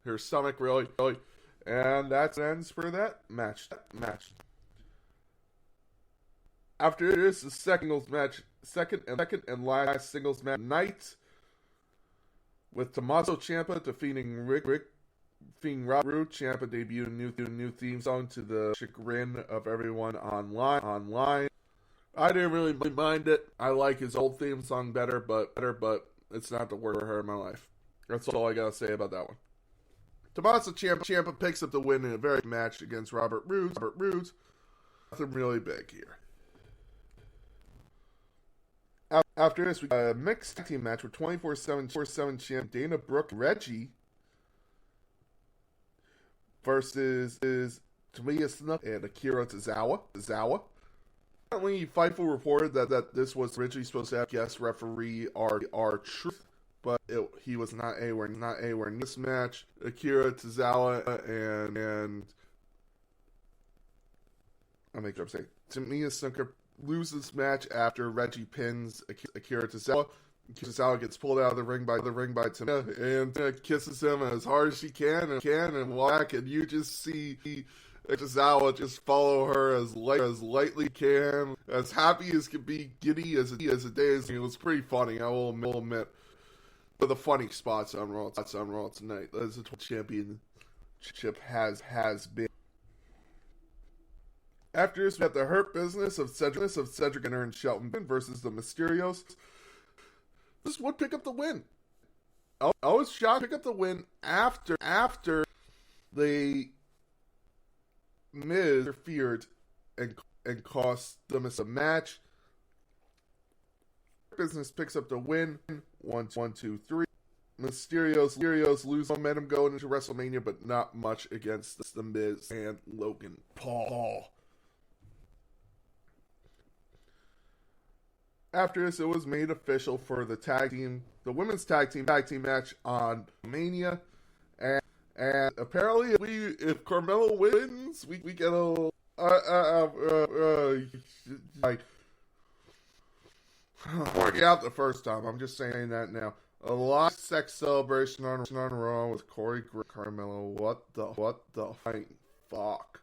her stomach really. And that ends for that match. After this, the second and last singles match night, with Tommaso Ciampa defeating Robert Roode. Ciampa debuted a new theme song to the chagrin of everyone online. I didn't really mind it. I like his old theme song better, but it's not the word for her in my life. That's all I gotta say about that one. Tommaso Ciampa picks up the win in a very match against Robert Roode. Nothing really big here. After this, we got a mixed tag team match with 24/7 champ Dana Brooke and Reggie versus Tomoya Snuka and Akira Tozawa. Apparently, Fightful reported that this was originally supposed to have guest referee R-Truth, but he was not anywhere near this match. Akira Tozawa and I'll make sure I'm saying Tomoya Snuka loses match after Reggie pins Akira Tozawa. Tozawa gets pulled out of the ring by Tomoya and kisses him as hard as she can and walk, and you just see Tozawa just follow her as lightly can, as happy as can be, giddy as a day is. It was pretty funny, I will admit. But the funny spots on Raw tonight, as the championship has been. After this, we have the Hurt Business of Cedric and Shelton versus the Mysterios. This would pick up the win. I was shocked to pick up the win after they Miz interfered and cost them a match. Business picks up the win. 1, 2, 3. Mysterios lose momentum going into WrestleMania, but not much against the Miz and Logan Paul. After this, it was made official for the women's tag team match on Mania, and apparently, if Carmella wins, we get a working out the first time. I'm just saying that now. A lot of sex celebration on Raw with Corey Carmella. What the fuck?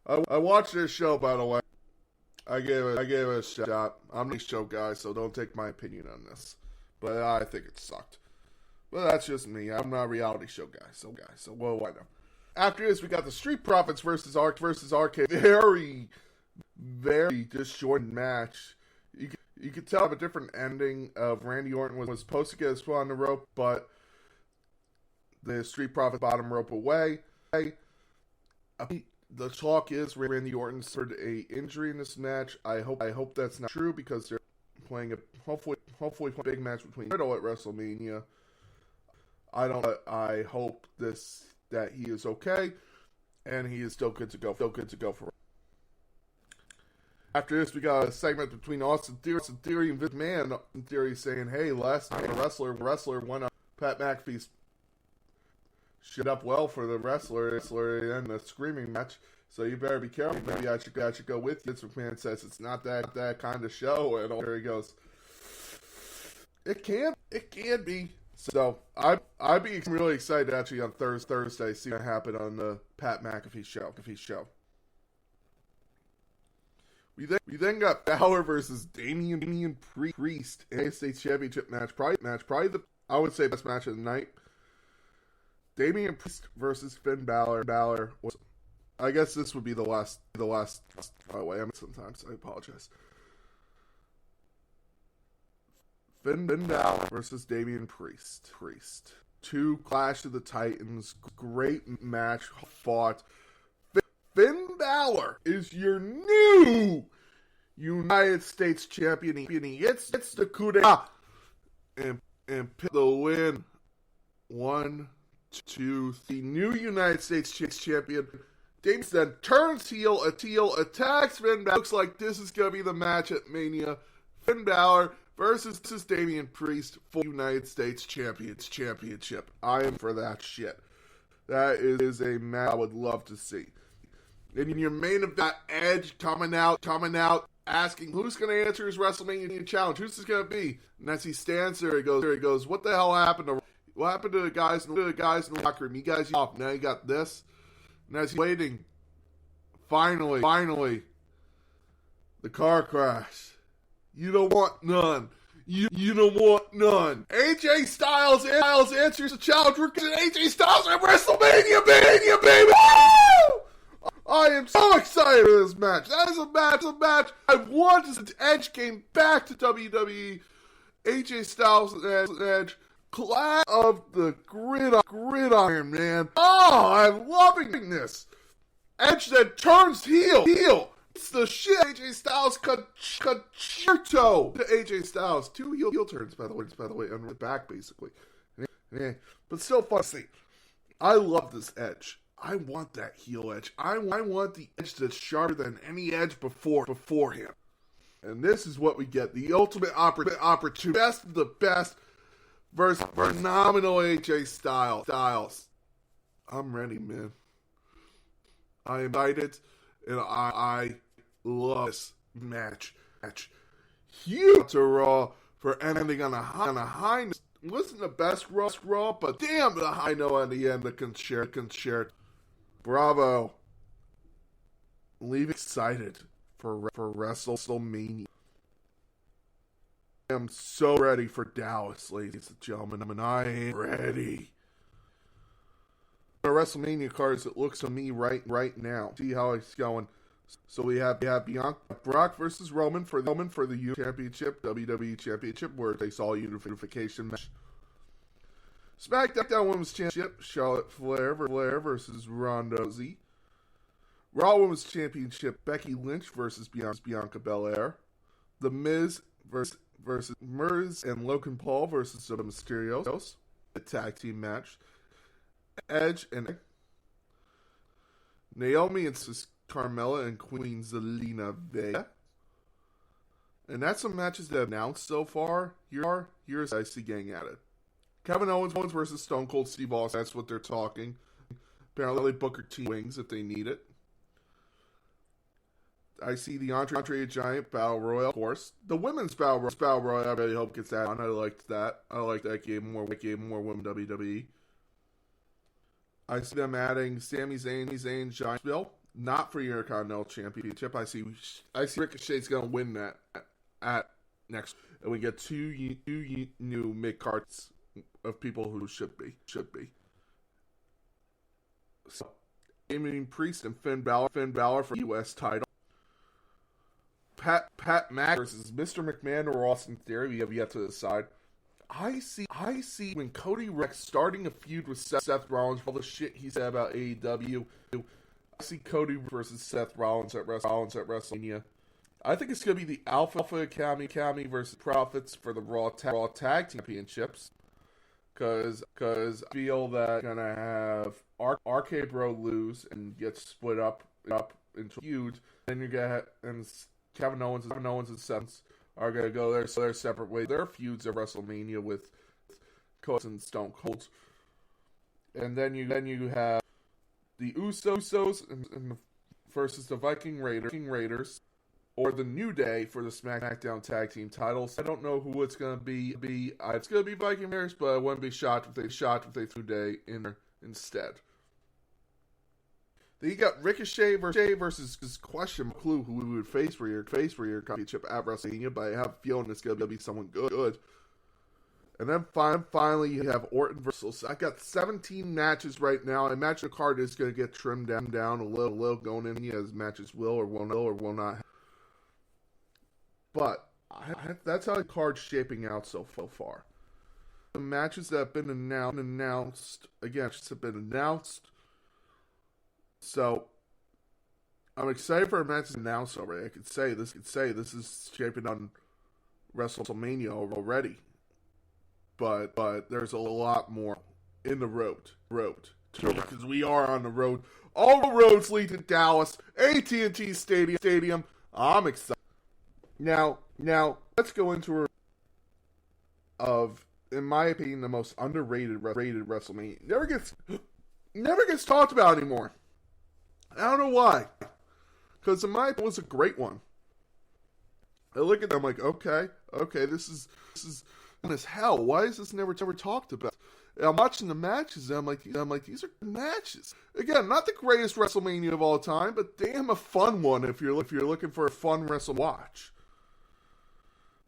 I watched this show, by the way. I gave it a shot. I'm not a show guy, so don't take my opinion on this. But I think it sucked. But that's just me. I'm not a reality show guy. So well, why not? After this, we got the Street Profits versus RK. Very, very disjointed match. You could tell a different ending of Randy Orton was supposed to get his foot on the rope, but the Street Profits bottom rope away. The talk is Randy Orton suffered a injury in this match. I hope that's not true, because they're playing a hopefully a big match between Riddle at WrestleMania. I hope that he is okay and he is still good to go for. After this, we got a segment between Austin Theory and Vince McMahon. Austin Theory saying, "Hey, last night a wrestler won a Pat McAfee's shit up well for the wrestler in the screaming match, so you better be careful. Maybe I should go with you." Vince McMahon says it's not that kind of show, and there he goes. It can be. So I'd be really excited actually on Thursday see what happened on the Pat McAfee show. We then got Balor versus Damian Priest in a United States Championship match. Probably the, I would say, best match of the night. Damian Priest versus Finn Balor. Balor was, I guess this would be the last. By the way, sometimes I apologize. Finn Balor versus Damian Priest. Two Clash of the Titans. Great match fought. Finn Balor is your new United States champion. It's the coup d'etat and pick the win. 1, 2, 3. New United States champion. Damian then turns heel, attacks Finn Balor. Looks like this is gonna be the match at Mania. Finn Balor versus Damian Priest for United States championship. I am for that shit. That is a match I would love to see. And in your main event, Edge coming out, asking who's going to answer his WrestleMania challenge. Who's this going to be? And as he stands there, he goes, "What the hell happened to?" What happened to the guys in the locker room? You guys off. Now you got this. And as he's waiting, finally, the car crash. You don't want none. You don't want none. AJ Styles answers the challenge. We're getting AJ Styles at WrestleMania, baby! Woo! I am so excited for this match. That is a match I wanted since Edge came back to WWE. AJ Styles and Edge, clash of the gridiron, man. Oh, I'm loving this. Edge then turns heel. It's the shit. AJ Styles concerto to AJ Styles. 2 heel turns, by the way, on the back, basically. Yeah. But still fun to see. I love this Edge. I want that heel Edge. I want the Edge that's sharper than any Edge before him. And this is what we get. The ultimate opportunity. Best of the best versus phenomenal AJ Styles. I'm ready, man. I am excited, and I love this match. Huge to Raw for ending on a high. Wasn't the best Raw, but damn the high note at the end that can share. Bravo. Leave excited for WrestleMania. I am so ready for Dallas, ladies and gentlemen. I am ready. The WrestleMania cards, it looks to me right now. See how it's going. So we have Bianca, Brock versus Roman for the U Championship, WWE Championship, where they saw a unification match. SmackDown Women's Championship, Charlotte Flair versus Ronda Rousey. Raw Women's Championship, Becky Lynch versus Bianca Belair. The Miz versus Miz and Logan Paul versus the Mysterios. A tag team match. Edge and Naomi and Carmella and Queen Zelina Vega. And that's some matches that have announced so far. Here's IC Gang at it. Kevin Owens versus Stone Cold Steve Austin. That's what they're talking. Apparently Booker T wings if they need it. I see the Andre the Giant Battle Royal, of course. The women's Battle Royal, I really hope gets that on. I liked that. I like that game more women WWE. I see them adding Sami Zayn, Giant Bill, not for your Intercontinental Championship. I see Ricochet's going to win that at next, and we get two new mid cards of people who should be. So, Damian Priest and Finn Balor for the U.S. title. Pat McAfee versus Mr. McMahon or Austin Theory. We have yet to decide. I see when Cody Rhodes starting a feud with Seth Rollins for all the shit he said about AEW. I see Cody versus Seth Rollins at WrestleMania. I think it's going to be the Alpha Academy versus Profits for the Raw Tag Championships. Because I feel that going to have RK Bro lose and get split up into feuds. Then you get Kevin Owens and Seth are going to go their separate ways. Their feuds at WrestleMania with Cody and Stone Cold. And then you have the Usos versus the Viking Raiders. Or the New Day for the SmackDown Tag Team titles. I don't know who it's going to be. It's going to be Viking Raiders, but I wouldn't be shocked if they threw Day in there instead. Then you got Ricochet versus question clue who we would face for your championship at WrestleMania, but I have a feeling it's going to be someone good. And then finally you have Orton versus. I got 17 matches right now. I imagine the card is going to get trimmed down a little going in as matches will or will not. But that's how the card's shaping out so far. The matches that have been announced again, have been announced. So I'm excited for a match announced already. I could say this is shaping on WrestleMania already. But there's a lot more in the road because we are on the road. All roads lead to Dallas, AT&T Stadium. I'm excited. Now let's go into in my opinion, the most underrated WrestleMania. Never gets talked about anymore. I don't know why. Because in my opinion, it was a great one. I look at them like, okay, this is as hell. Why is this never talked about? And I'm watching the matches, and I'm like, these are good matches. Again, not the greatest WrestleMania of all time, but damn a fun one if you're looking for a fun wrestle watch.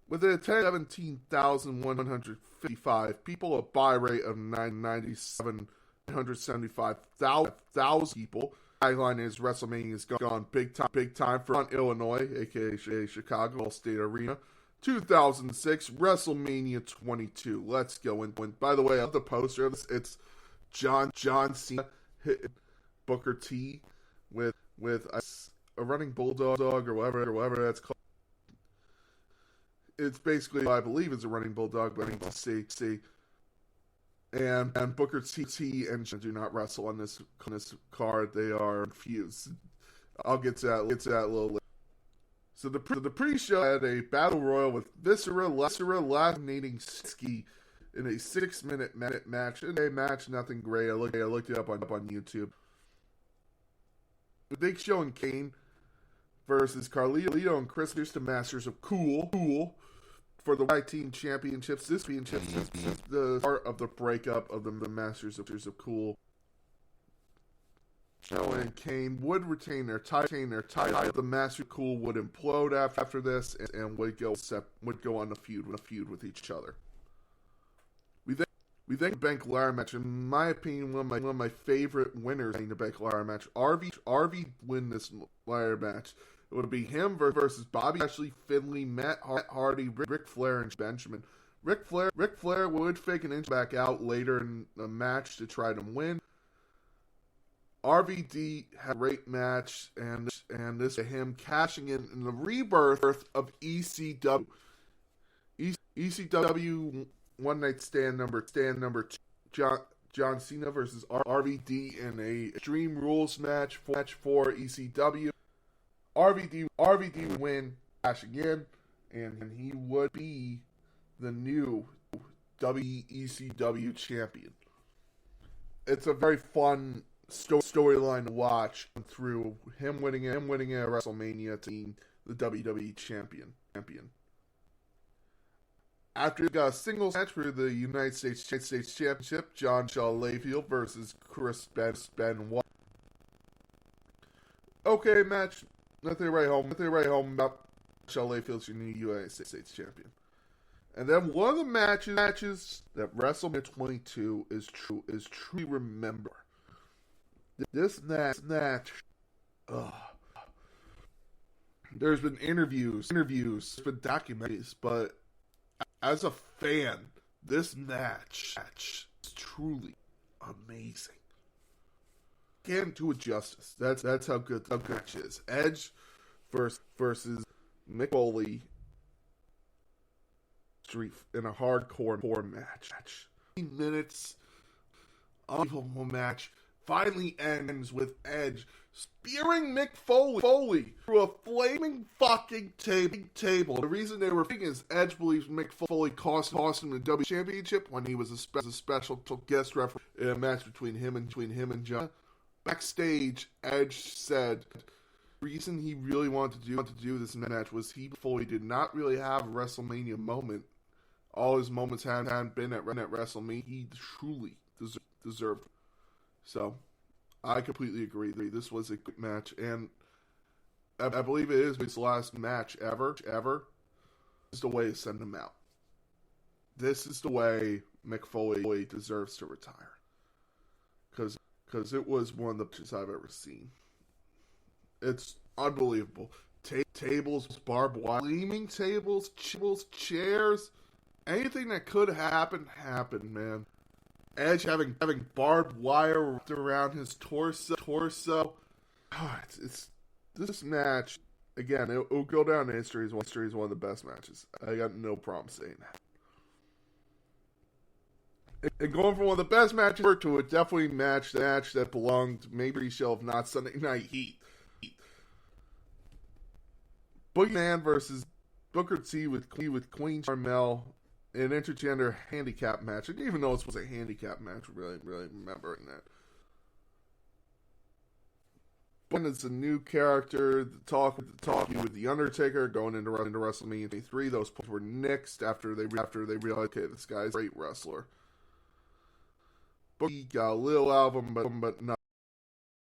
With a 17,155 people, a buy rate of 975,000 people. Tagline is WrestleMania is gone big time for Illinois, aka Chicago State Arena. 2006 WrestleMania 22. Let's go. And by the way, of the poster, it's John Cena hitting Booker T with a running bulldog or whatever that's called. It's basically, I believe, it's a running bulldog, but I need to see. And Booker T and do not wrestle on this card. They are fused. I'll get to that a little later. So the pre-show had a battle royal with Viscera eliminating Ski in a 6-minute match. In a match, nothing great. I looked it up on YouTube. The Big Show and Kane versus Carlito and Chris Pierce, the Masters of Cool for the Tag Team Championships. This is the start of the breakup of the Masters of Cool. Show and Kane would retain their title. The Master of Cool would implode after this and would go on a feud with each other. We think the Bank Ladder match, in my opinion, one of my favorite winners in the Bank Ladder match. RV win this ladder match. It would be him versus Bobby Lashley, Finlay, Matt Hardy, Ric Flair, and Benjamin. Ric Flair would fake an inch back out later in the match to try to win. RVD had a great match, and this is him cashing in the rebirth of ECW. ECW One Night Stand number 2. John Cena versus RVD in a Extreme Rules match for ECW. RVD win, cashing in, and he would be the new WECW champion. It's a very fun storyline to watch through him winning a WrestleMania team, the WWE champion. After he got a singles match for the United States Championship, John Shaw Layfield versus Chris Benoit. Okay, match. Nothing to write home about. Shaw Layfield's your new United States champion. And then one of the matches that WrestleMania 22 is truly remember. This match, there's been interviews, there's been documentaries, but as a fan, this match is truly amazing. Can't do it justice. That's how good the match is. Edge versus Mick Foley in a hardcore match. 15 minutes, unbelievable match. Finally ends with Edge spearing Mick Foley through a flaming fucking table. The reason they were thinking is Edge believes Mick Foley cost him the W Championship when he was a special guest referee in a match between him and John. Backstage, Edge said the reason he really wanted to do this match was Foley did not really have a WrestleMania moment. All his moments hadn't been at WrestleMania. He truly deserved it. So, I completely agree. This was a good match, and I believe it is his last match ever. This is the way to send him out. This is the way Mick Foley deserves to retire. Because it was one of the matches I've ever seen. It's unbelievable. Tables, barbed wire, gleaming tables, chairs, anything that could happen, happened, man. Edge having barbed wire wrapped around his torso. It's this match again. It'll go down in history as one of the best matches. I got no problem saying that. And going from one of the best matches to a definitely match that belonged maybe shelf, not Sunday Night Heat. Boogeyman versus Booker T with Queen Carmel. An intergender handicap match. I didn't even know this was a handicap match. Really remembering that. But it's a new character. The talk with the Undertaker going into WrestleMania 23. Those points were nixed after they realized, okay, this guy's a great wrestler. He got a little album, but not